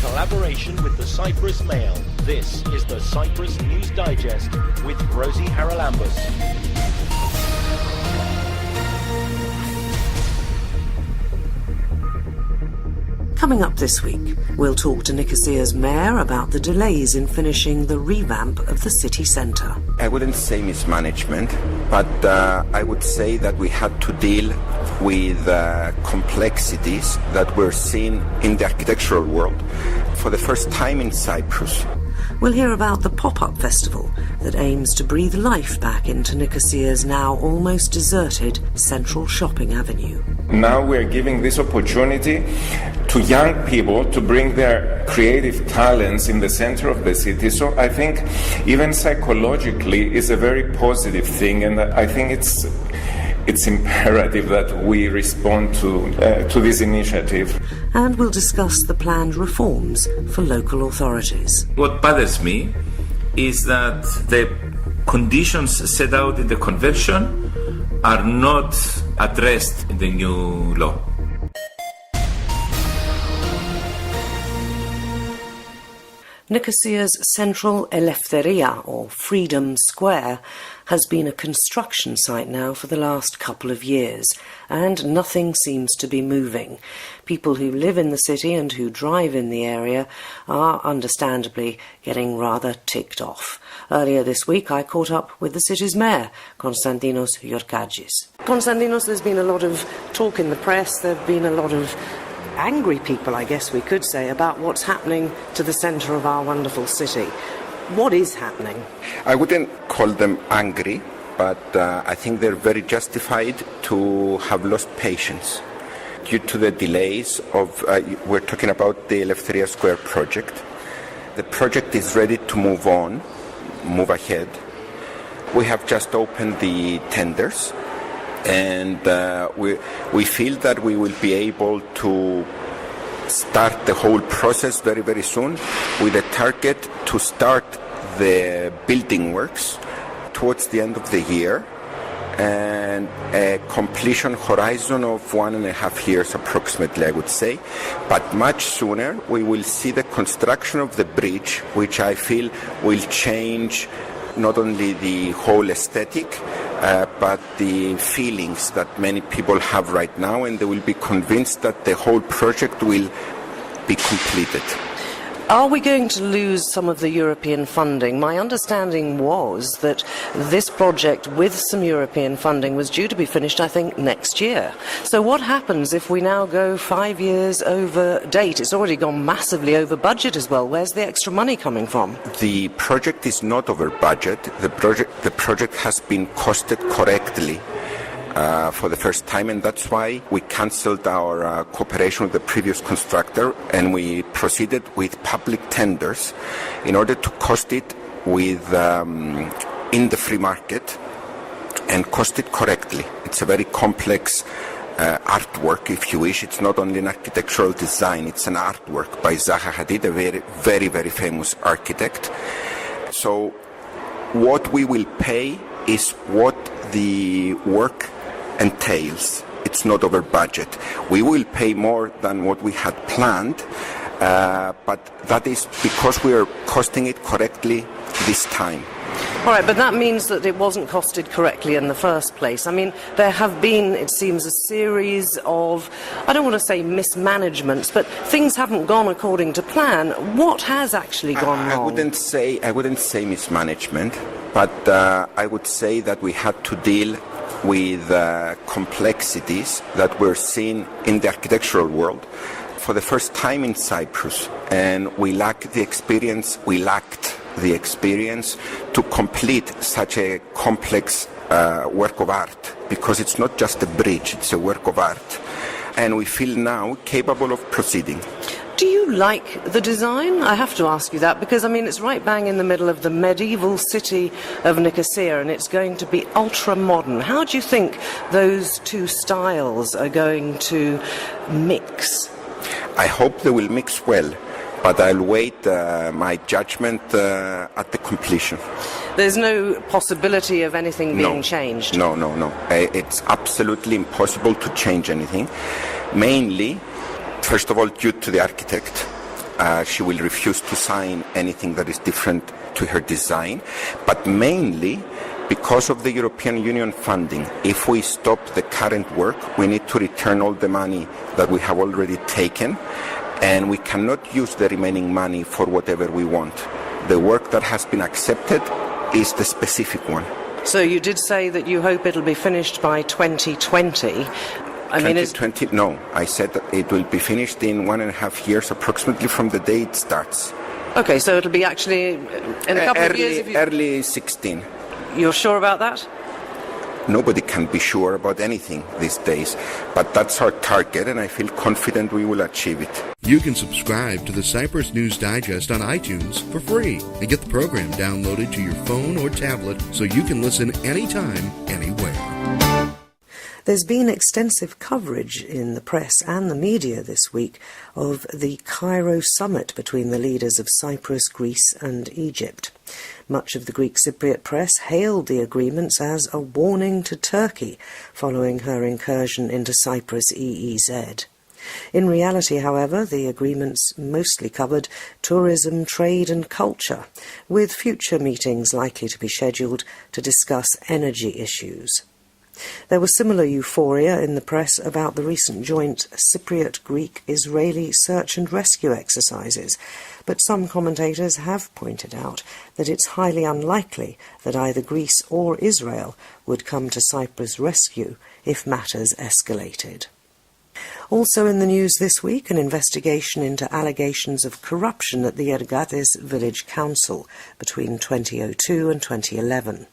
collaboration with the Cyprus Mail. This is the Cyprus News Digest with Rosie Charalambous. Coming up this week, we'll talk to Nicosia's mayor about the delays in finishing the revamp of the city centre. I wouldn't say mismanagement, but I would say that we had to deal with complexities that we're seeing in the architectural world for the first time in Cyprus. We'll hear about the pop-up festival that aims to breathe life back into Nicosia's now almost deserted central shopping avenue. Now we're giving this opportunity to young people to bring their creative talents in the center of the city. So I think even psychologically it's a very positive thing, and I think it's imperative that we respond to this initiative. And we'll discuss the planned reforms for local authorities. What bothers me is that the conditions set out in the convention are not addressed in the new law. Nicosia's central Eleftheria, or Freedom Square, has been a construction site now for the last couple of years, and nothing seems to be moving. People who live in the city and who drive in the area are understandably getting rather ticked off. Earlier this week I caught up with the city's mayor, Konstantinos Yorkagis. Konstantinos, there's been a lot of talk in the press, there have been a lot of angry people, I guess we could say, about what's happening to the centre of our wonderful city. What is happening? I wouldn't call them angry, but I think they're very justified to have lost patience due to the delays of, we're talking about the Eleftheria Square project. The project is ready to move ahead. We have just opened the tenders, and we feel that we will be able to start the whole process very, very soon, with a target to start the building works towards the end of the year, and a completion horizon of 1.5 years approximately, I would say. But much sooner we will see the construction of the bridge, which I feel will change not only the whole aesthetic, but the feelings that many people have right now, and they will be convinced that the whole project will be completed. Are we going to lose some of the European funding? My understanding was that this project with some European funding was due to be finished, I think, next year. So what happens if we now go 5 years over date? It's already gone massively over budget as well. Where's the extra money coming from? The project is not over budget. The project has been costed correctly for the first time, and that's why we cancelled our cooperation with the previous constructor, and we proceeded with public tenders in order to cost it with in the free market and cost it correctly. It's a very complex artwork, if you wish. It's not only an architectural design, it's an artwork by Zaha Hadid, a very, very, very famous architect. So what we will pay is what the work entails. It's not over budget. We will pay more than what we had planned, but that is because we are costing it correctly this time. All right, but that means that it wasn't costed correctly in the first place. I mean, there have been, it seems, a series of, I don't want to say mismanagements, but things haven't gone according to plan. What has actually gone wrong? I wouldn't say mismanagement, but I would say that we had to deal with complexities that we're seeing in the architectural world for the first time in Cyprus, and we lacked the experience to complete such a complex work of art, because it's not just a bridge, it's a work of art, and we feel now capable of proceeding. Do you like the design? I have to ask you that, because, I mean, it's right bang in the middle of the medieval city of Nicosia, and it's going to be ultra-modern. How do you think those two styles are going to mix? I hope they will mix well, but I'll wait my judgment at the completion. There's no possibility of anything being changed? No. It's absolutely impossible to change anything. Mainly, first of all, due to the architect, She will refuse to sign anything that is different to her design, but mainly because of the European Union funding. If we stop the current work, we need to return all the money that we have already taken, and we cannot use the remaining money for whatever we want. The work that has been accepted is the specific one. So you did say that you hope it'll be finished by 2020. I mean, 2020? No, I said that it will be finished in 1.5 years, approximately from the day it starts. Okay, so it'll be actually in a couple of years. Early 16. You're sure about that? Nobody can be sure about anything these days, but that's our target, and I feel confident we will achieve it. You can subscribe to the Cyprus News Digest on iTunes for free and get the program downloaded to your phone or tablet so you can listen anytime, anywhere. There's been extensive coverage in the press and the media this week of the Cairo summit between the leaders of Cyprus, Greece and Egypt. Much of the Greek Cypriot press hailed the agreements as a warning to Turkey following her incursion into Cyprus EEZ. In reality, however, the agreements mostly covered tourism, trade and culture, with future meetings likely to be scheduled to discuss energy issues. There was similar euphoria in the press about the recent joint Cypriot-Greek-Israeli search and rescue exercises, but some commentators have pointed out that it's highly unlikely that either Greece or Israel would come to Cyprus' rescue if matters escalated. Also in the news this week, an investigation into allegations of corruption at the Ergates Village Council between 2002 and 2011.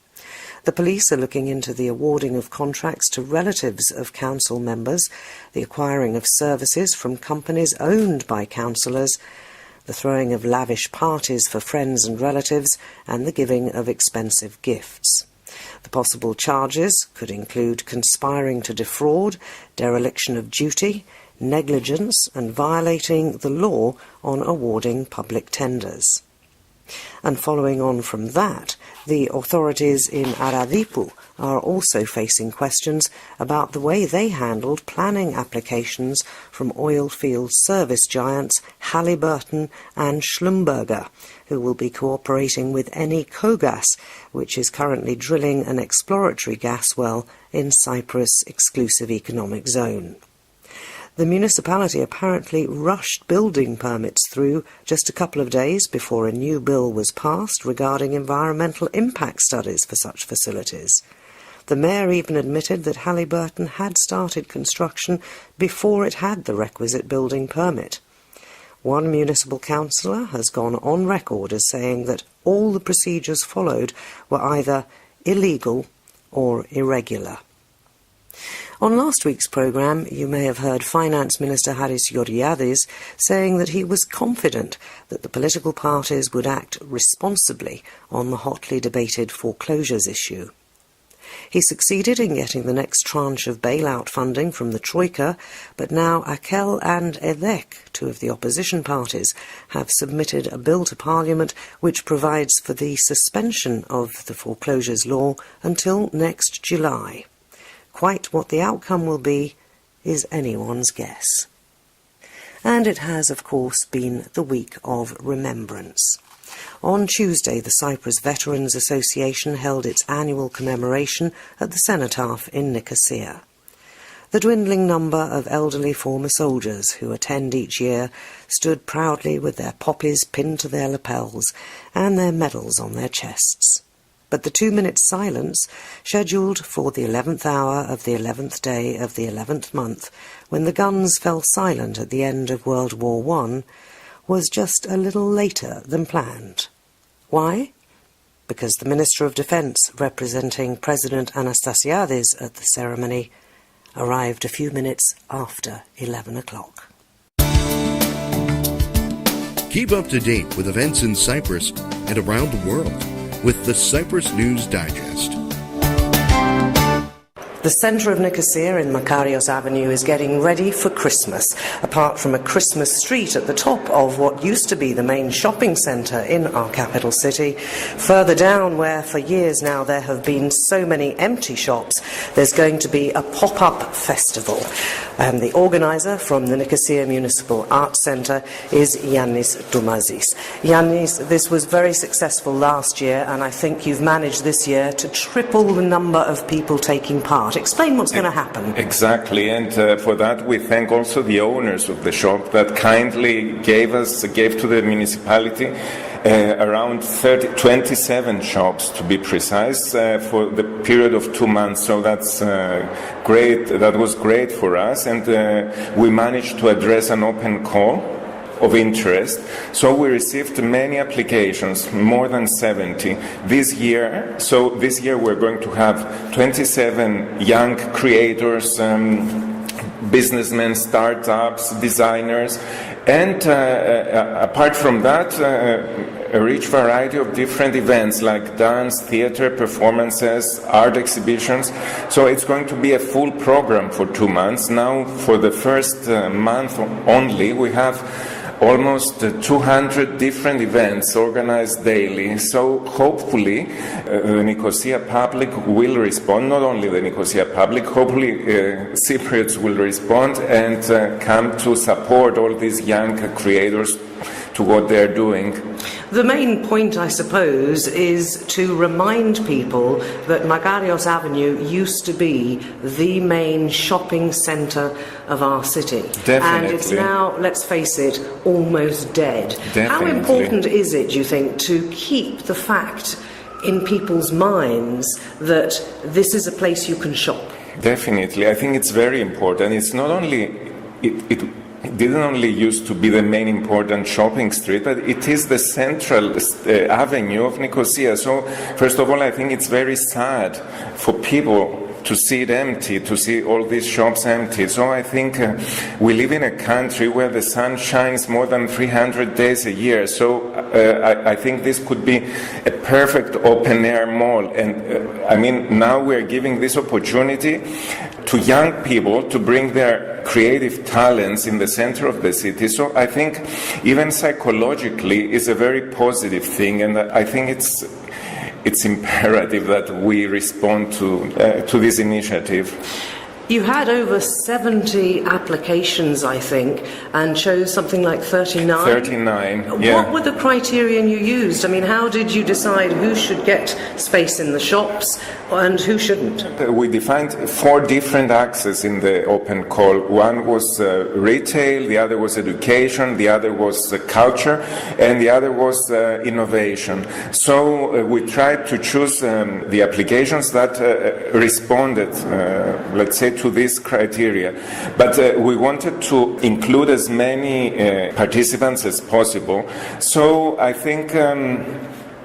The police are looking into the awarding of contracts to relatives of council members, the acquiring of services from companies owned by councillors, the throwing of lavish parties for friends and relatives, and the giving of expensive gifts. The possible charges could include conspiring to defraud, dereliction of duty, negligence, and violating the law on awarding public tenders. And following on from that, the authorities in Aradipu are also facing questions about the way they handled planning applications from oil field service giants Halliburton and Schlumberger, who will be cooperating with Eni Kogas, which is currently drilling an exploratory gas well in Cyprus' exclusive economic zone. The municipality apparently rushed building permits through just a couple of days before a new bill was passed regarding environmental impact studies for such facilities. The mayor even admitted that Halliburton had started construction before it had the requisite building permit. One municipal councillor has gone on record as saying that all the procedures followed were either illegal or irregular. On last week's programme, you may have heard Finance Minister Haris Georgiadis saying that he was confident that the political parties would act responsibly on the hotly debated foreclosures issue. He succeeded in getting the next tranche of bailout funding from the Troika, but now Akel and EDEC, two of the opposition parties, have submitted a bill to Parliament which provides for the suspension of the foreclosures law until next July. Quite what the outcome will be is anyone's guess. And it has, of course, been the week of remembrance. On Tuesday, the Cyprus Veterans Association held its annual commemoration at the Cenotaph in Nicosia. The dwindling number of elderly former soldiers who attend each year stood proudly with their poppies pinned to their lapels and their medals on their chests. But the 2-minute silence, scheduled for the 11th hour of the 11th day of the 11th month, when the guns fell silent at the end of World War I, was just a little later than planned. Why? Because the Minister of Defence, representing President Anastasiades at the ceremony, arrived a few minutes after 11 o'clock. Keep up to date with events in Cyprus and around the world with the Cyprus News Digest. The centre of Nicosia in Makarios Avenue is getting ready for Christmas. Apart from a Christmas street at the top of what used to be the main shopping centre in our capital city, further down where for years now there have been so many empty shops, there's going to be a pop-up festival. And the organiser from the Nicosia Municipal Arts Centre is Yannis Doumazis. Yannis, this was very successful last year, and I think you've managed this year to triple the number of people taking part. Explain what's going to happen. Exactly, and for that we thank also the owners of the shop that kindly gave to the municipality around 27 shops, to be precise, for the period of 2 months. So that's great. That was great for us, and we managed to address an open call of interest. So we received many applications, more than 70 this year. So this year we're going to have 27 young creators, businessmen, startups, designers, and apart from that, a rich variety of different events like dance, theater, performances, art exhibitions. So it's going to be a full program for 2 months. Now, for the first month only, we have almost 200 different events organized daily. So hopefully the Nicosia public will respond, not only the Nicosia public, hopefully Cypriots will respond and come to support all these young creators to what they're doing. The main point, I suppose, is to remind people that Makarios Avenue used to be the main shopping centre of our city. Definitely. And it's now, let's face it, almost dead. Definitely. How important is it, do you think, to keep the fact in people's minds that this is a place you can shop? Definitely. I think it's very important. It's not only... It didn't only used to be the main important shopping street, but it is the central avenue of Nicosia. So, first of all, I think it's very sad for people to see it empty, to see all these shops empty. So I think we live in a country where the sun shines more than 300 days a year. So I think this could be a perfect open-air mall. And I mean, now we're giving this opportunity to young people to bring their creative talents in the center of the city. So I think even psychologically is a very positive thing, and I think it's imperative that we respond to this initiative. You had over 70 applications, I think, and chose something like 39? 39, yeah. What were the criterion you used? I mean, how did you decide who should get space in the shops and who shouldn't? We defined 4 different axes in the open call. One was retail, the other was education, the other was culture, and the other was innovation. So we tried to choose the applications that responded, let's say, to this criteria. But we wanted to include as many participants as possible. So I think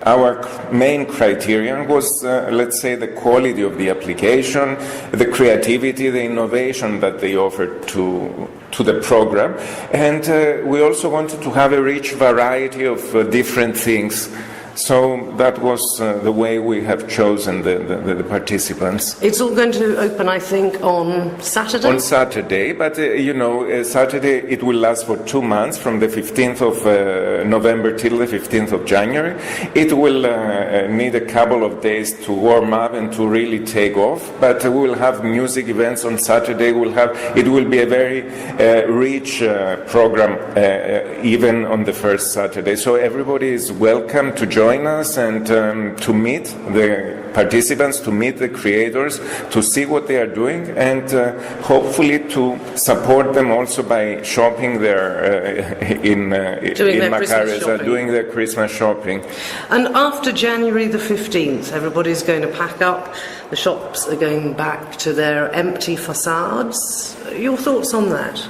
our main criterion was, let's say, the quality of the application, the creativity, the innovation that they offered to the program. And we also wanted to have a rich variety of different things. So that was the way we have chosen the participants. It's all going to open, I think, on Saturday? On Saturday, but Saturday it will last for 2 months, from the 15th of November till the 15th of January. It will need a couple of days to warm up and to really take off, but we will have music events on Saturday. It will be a very rich program even on the first Saturday. So everybody is welcome to join us and to meet the participants, to meet the creators, to see what they are doing, and hopefully to support them also by shopping there in Makarios, doing their Christmas shopping. And after January the 15th, everybody's going to pack up, the shops are going back to their empty facades. Your thoughts on that?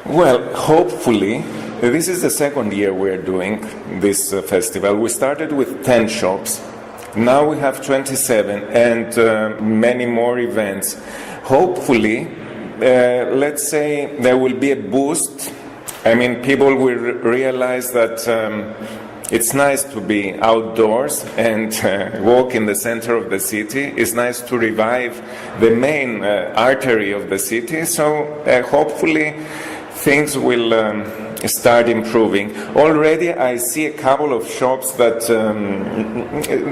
Well, hopefully. This is the second year we're doing this festival. We started with 10 shops. Now we have 27 and many more events. Hopefully, let's say there will be a boost. I mean, people will realize that It's nice to be outdoors and walk in the center of the city. It's nice to revive the main artery of the city. So hopefully things will start improving. Already I see a couple of shops that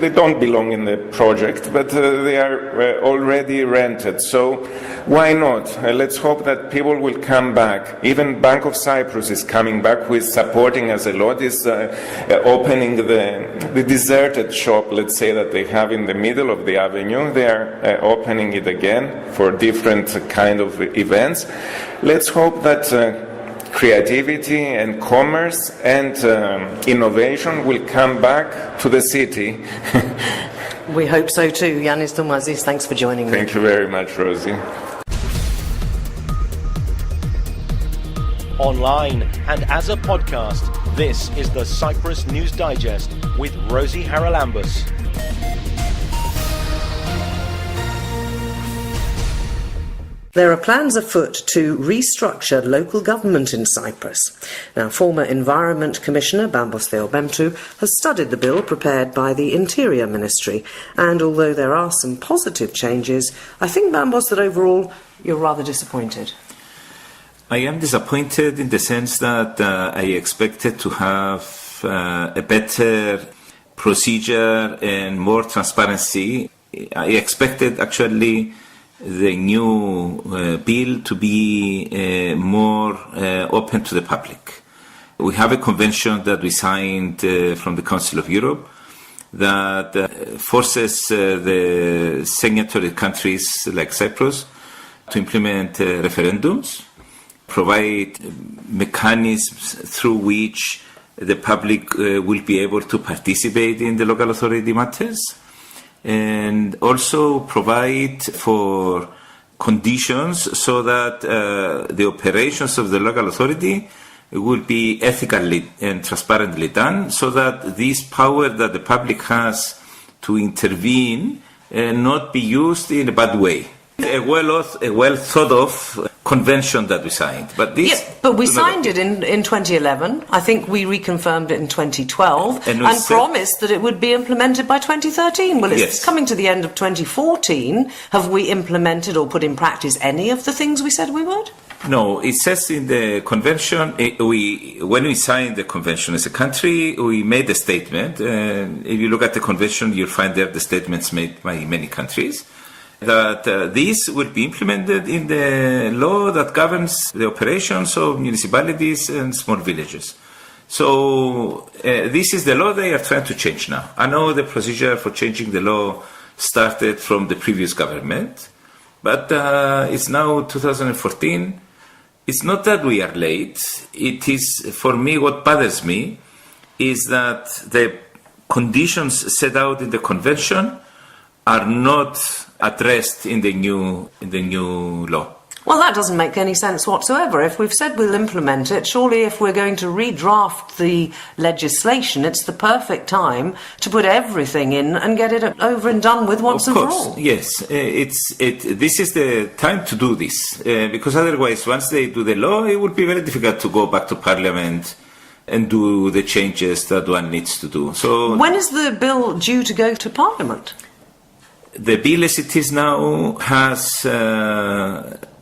they don't belong in the project, but they are already rented. So why not? Let's hope that people will come back. Even Bank of Cyprus is coming back, who is supporting us a lot, is opening the deserted shop, let's say, that they have in the middle of the avenue. They are opening it again for different kind of events. Let's hope that creativity and commerce and innovation will come back to the city. We hope so too. Yanis Doumazis, thanks for joining me. Thank you very much, Rosie. Online and as a podcast, this is the Cyprus News Digest with Rosie Charalambous. There are plans afoot to restructure local government in Cyprus. Now, former Environment Commissioner Bambos Theobemptou has studied the bill prepared by the Interior Ministry, and although there are some positive changes, I think, Bambos, that overall you're rather disappointed. I am disappointed in the sense that I expected to have a better procedure and more transparency. I expected actually the new bill to be more open to the public. We have a convention that we signed from the Council of Europe that forces the signatory countries like Cyprus to implement referendums, provide mechanisms through which the public will be able to participate in the local authority matters, and also provide for conditions so that the operations of the local authority will be ethically and transparently done, so that this power that the public has to intervene not be used in a bad way. A well thought of convention that we signed. But this, yeah, but we signed it in 2011. I think we reconfirmed it in 2012 and promised that it would be implemented by 2013. Well, it's coming to the end of 2014. Have we implemented or put in practice any of the things we said we would? No, it says in the convention, when we signed the convention as a country, we made a statement. If you look at the convention, you'll find there the statements made by many countries, that this will be implemented in the law that governs the operations of municipalities and small villages. So this is the law they are trying to change now. I know the procedure for changing the law started from the previous government, but it's now 2014. It's not that we are late. It is, for me, what bothers me is that the conditions set out in the convention are not addressed in the new law. Well, that doesn't make any sense whatsoever. If we've said we'll implement it, surely if we're going to redraft the legislation, it's the perfect time to put everything in and get it over and done with once and for all. Yes. This is the time to do this, because otherwise, once they do the law, it would be very difficult to go back to Parliament and do the changes that one needs to do. So, when is the bill due to go to Parliament? The bill as it is now has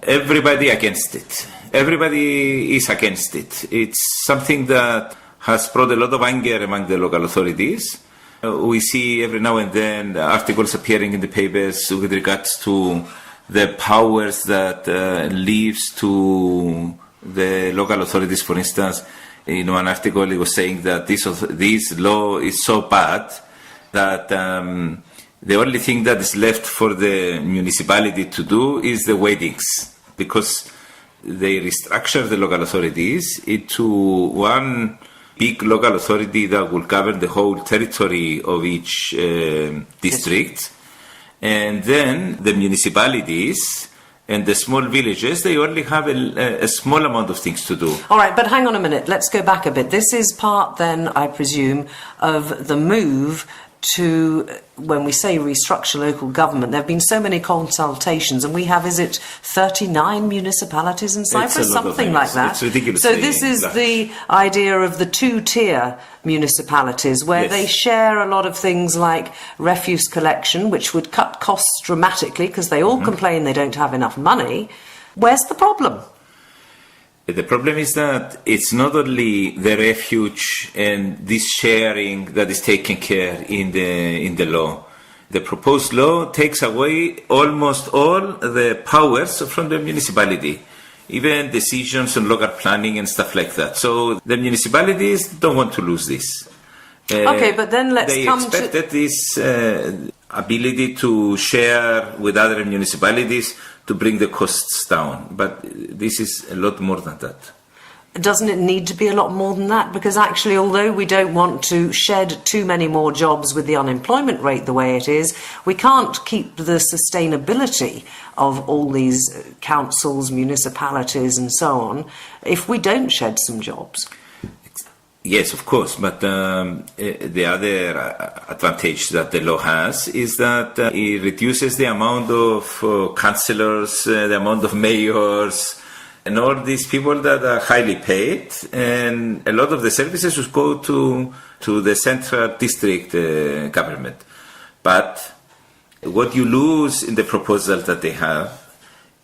everybody against it. Everybody is against it. It's something that has brought a lot of anger among the local authorities. We see every now and then articles appearing in the papers with regards to the powers that leaves to the local authorities. For instance, in one article it was saying that this law is so bad that the only thing that is left for the municipality to do is the weddings, because they restructure the local authorities into one big local authority that will govern the whole territory of each district. And then the municipalities and the small villages, they only have a small amount of things to do. All right, but hang on a minute. Let's go back a bit. This is part then, I presume, of the move to, when we say restructure local government, there have been so many consultations, and we have, is it 39 municipalities in Cyprus? Something like that. It's ridiculous. So this is the idea of the two-tier municipalities, where they share a lot of things like refuse collection, which would cut costs dramatically because they all complain they don't have enough money. Where's the problem? The problem is that it's not only the refuge and this sharing that is taken care in the law. The proposed law takes away almost all the powers from the municipality, even decisions on local planning and stuff like that. So the municipalities don't want to lose this. Okay, but then let's they come expected this ability to share with other municipalities to bring the costs down. But this is a lot more than that. Doesn't it need to be a lot more than that? Because actually, although we don't want to shed too many more jobs with the unemployment rate the way it is, we can't keep the sustainability of all these councils, municipalities and so on if we don't shed some jobs. Yes, of course, but the other advantage that the law has is that it reduces the amount of councillors, the amount of mayors, and all these people that are highly paid, and a lot of the services will go to the central district government. But what you lose in the proposal that they have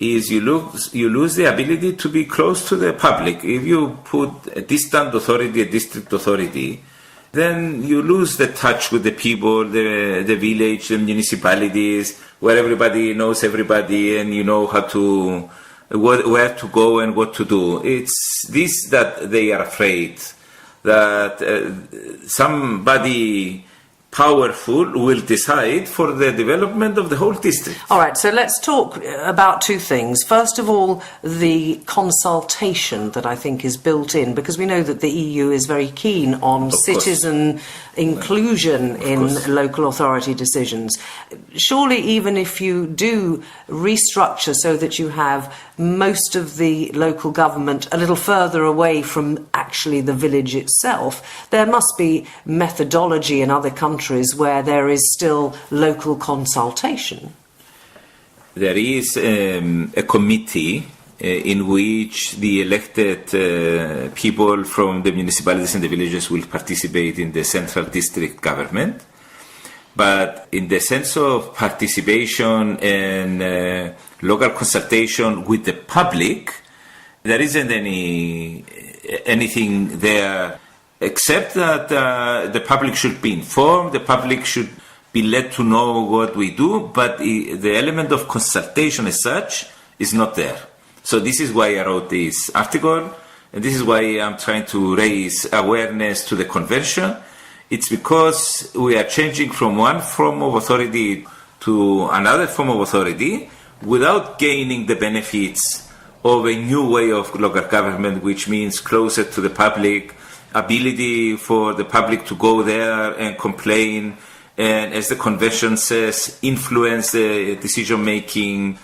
is you lose the ability to be close to the public. If you put a distant authority, a district authority, then you lose the touch with the people, the village, the municipalities, where everybody knows everybody and you know how to, where to go and what to do. It's this that they are afraid, that somebody powerful will decide for the development of the whole district. All right, so let's talk about two things. First of all, the consultation that I think is built in, because we know that the EU is very keen on citizen inclusion in local authority decisions. Surely, even if you do restructure so that you have most of the local government a little further away from actually the village itself, there must be methodology in other countries where there is still local consultation. There is a committee in which the elected people from the municipalities and the villages will participate in the central district government. But in the sense of participation and local consultation with the public, there isn't anything there except that the public should be informed, the public should be led to know what we do, but the element of consultation as such is not there. So this is why I wrote this article, and this is why I'm trying to raise awareness to the convention. It's because we are changing from one form of authority to another form of authority without gaining the benefits of a new way of local government, which means closer to the public, ability for the public to go there and complain, and as the convention says, influence the decision making,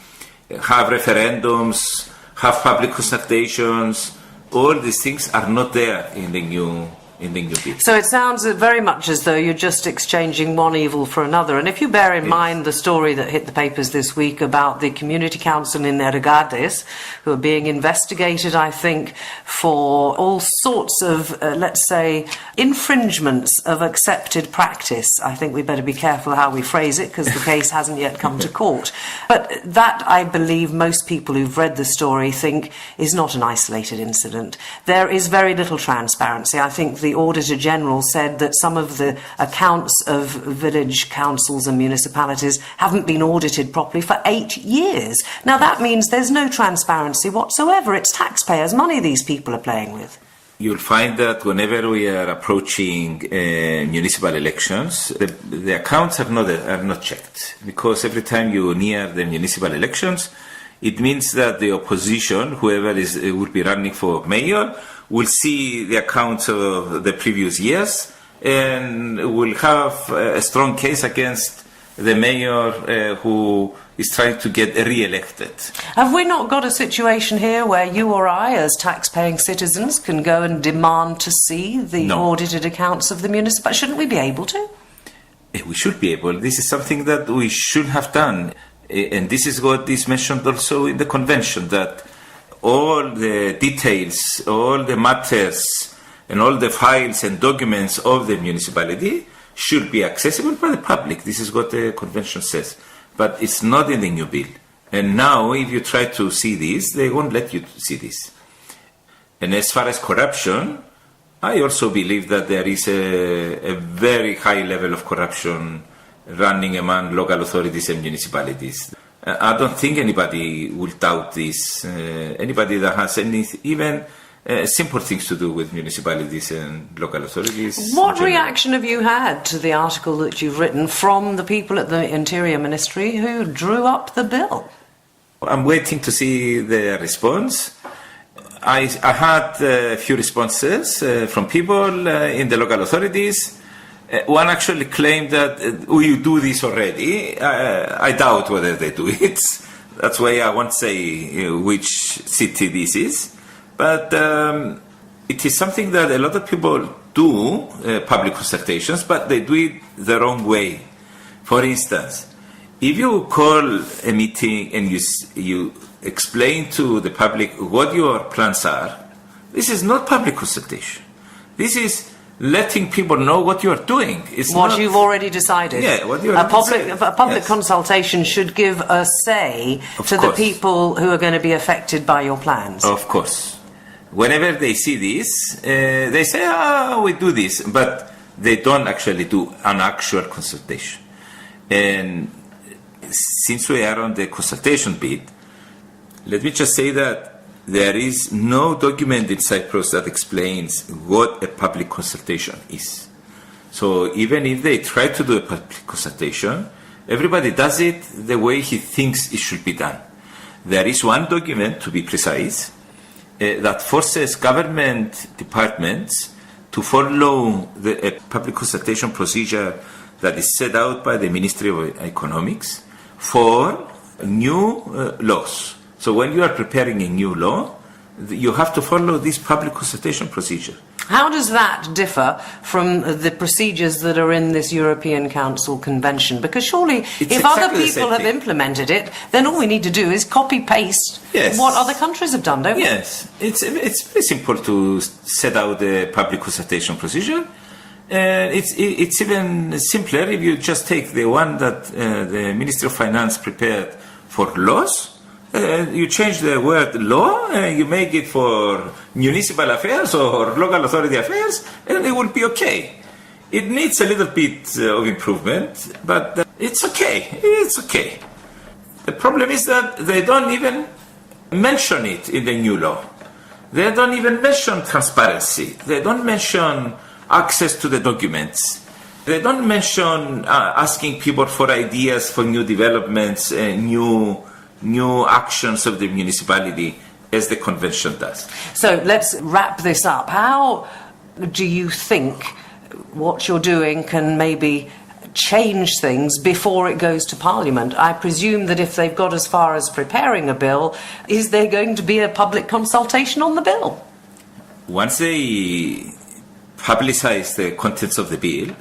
have referendums, have public consultations. All these things are not there in the new bill. So it sounds very much as though you're just exchanging one evil for another. And if you bear in mind the story that hit the papers this week about the community council in Ergades, who are being investigated, I think, for all sorts of, let's say, infringements of accepted practice. I think we better be careful how we phrase it, because the case hasn't yet come to court. But that, I believe, most people who've read the story think is not an isolated incident. There is very little transparency. I think the Auditor General said that some of the accounts of village councils and municipalities haven't been audited properly for 8 years. Now that means there's no transparency whatsoever. It's taxpayers' money these people are playing with. You'll find that whenever we are approaching municipal elections, the accounts are not checked, because every time you near the municipal elections, it means that the opposition, whoever will be running for mayor, will see the accounts of the previous years and will have a strong case against the mayor who is trying to get re-elected. Have we not got a situation here where you or I, as tax-paying citizens, can go and demand to see the audited accounts of the municipality? Shouldn't we be able to? We should be able. This is something that we should have done. And this is what is mentioned also in the convention, that all the details, all the matters, and all the files and documents of the municipality should be accessible by the public. This is what the convention says. But it's not in the new bill. And now, if you try to see this, they won't let you see this. And as far as corruption, I also believe that there is a very high level of corruption running among local authorities and municipalities. I don't think anybody will doubt this. Anybody that has any, even simple things to do with municipalities and local authorities. What reaction have you had to the article that you've written from the people at the Interior Ministry who drew up the bill? I'm waiting to see their response. I had a few responses from people in the local authorities. One actually claimed that we do this already. I doubt whether they do it. That's why I won't say which city this is. But it is something that a lot of people do, public consultations, but they do it the wrong way. For instance, if you call a meeting and you explain to the public what your plans are, this is not public consultation. This is letting people know what you are doing. It's what you've already decided. Yeah, what you a public yes. consultation should give a say to the people who are going to be affected by your plans. Of course. Whenever they see this, they say, we do this, but they don't actually do an actual consultation. And since we are on the consultation bit, let me just say that there is no document in Cyprus that explains what a public consultation is. So even if they try to do a public consultation, everybody does it the way he thinks it should be done. There is one document, to be precise, that forces government departments to follow a public consultation procedure that is set out by the Ministry of Economics for new laws. So when you are preparing a new law, you have to follow this public consultation procedure. How does that differ from the procedures that are in this European Council Convention? Because surely, if other people have implemented it, then all we need to do is copy-paste what other countries have done, don't we? Yes. It's very simple to set out the public consultation procedure. It's even simpler if you just take the one that the Ministry of Finance prepared for laws. You change the word law, you make it for municipal affairs or local authority affairs, and it will be okay. It needs a little bit of improvement, but it's okay. It's okay. The problem is that they don't even mention it in the new law. They don't even mention transparency. They don't mention access to the documents. They don't mention asking people for ideas for new developments and new actions of the municipality, as the convention does. So let's wrap this up. How do you think what you're doing can maybe change things before it goes to Parliament? I presume that if they've got as far as preparing a bill, is there going to be a public consultation on the bill? Once they publicize the contents of the bill,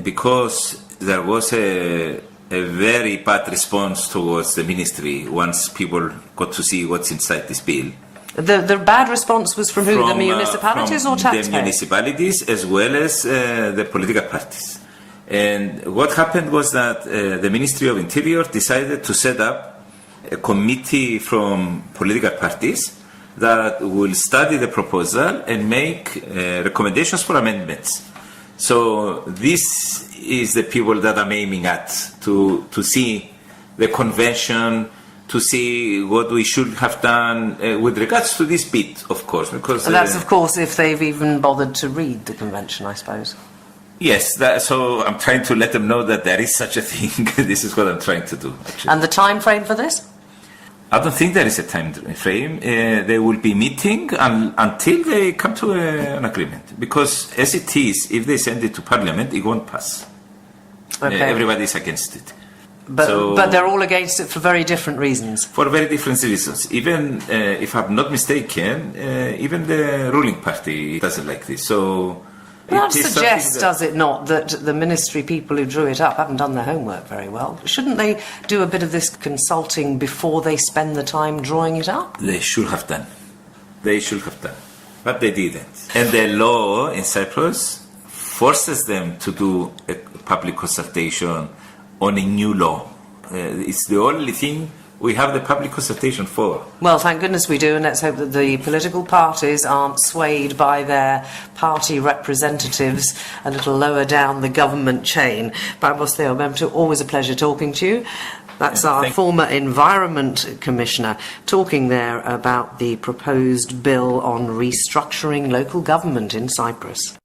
because there was a very bad response towards the ministry once people got to see what's inside this bill. The bad response was from who? The municipalities or taxpayers? The municipalities as well as the political parties. And what happened was that the Ministry of Interior decided to set up a committee from political parties that will study the proposal and make recommendations for amendments. So this is the people that I'm aiming at, to see the convention, to see what we should have done with regards to this bit, of course. Because and that's, of course, if they've even bothered to read the convention, I suppose. Yes, so I'm trying to let them know that there is such a thing. This is what I'm trying to do, actually. And the time frame for this? I don't think there is a time frame. They will be meeting until they come to an agreement. Because as it is, if they send it to Parliament, it won't pass. Okay. Everybody is against it. But they're all against it for very different reasons. For very different reasons. Even, if I'm not mistaken, even the ruling party doesn't like this. So That It is suggests, something that- does it not, that the ministry people who drew it up haven't done their homework very well? Shouldn't they do a bit of this consulting before they spend the time drawing it up? They should have done. They should have done. But they didn't. And the law in Cyprus forces them to do a public consultation on a new law. It's the only thing we have the public consultation for. Well, thank goodness we do, and let's hope that the political parties aren't swayed by their party representatives a little lower down the government chain. Charalambous, always a pleasure talking to you. That's our former Environment Commissioner talking there about the proposed bill on restructuring local government in Cyprus.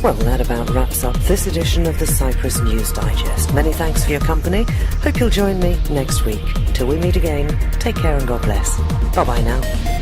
Well, that about wraps up this edition of the Cyprus News Digest. Many thanks for your company. Hope you'll join me next week. Till we meet again, take care and God bless. Bye-bye now.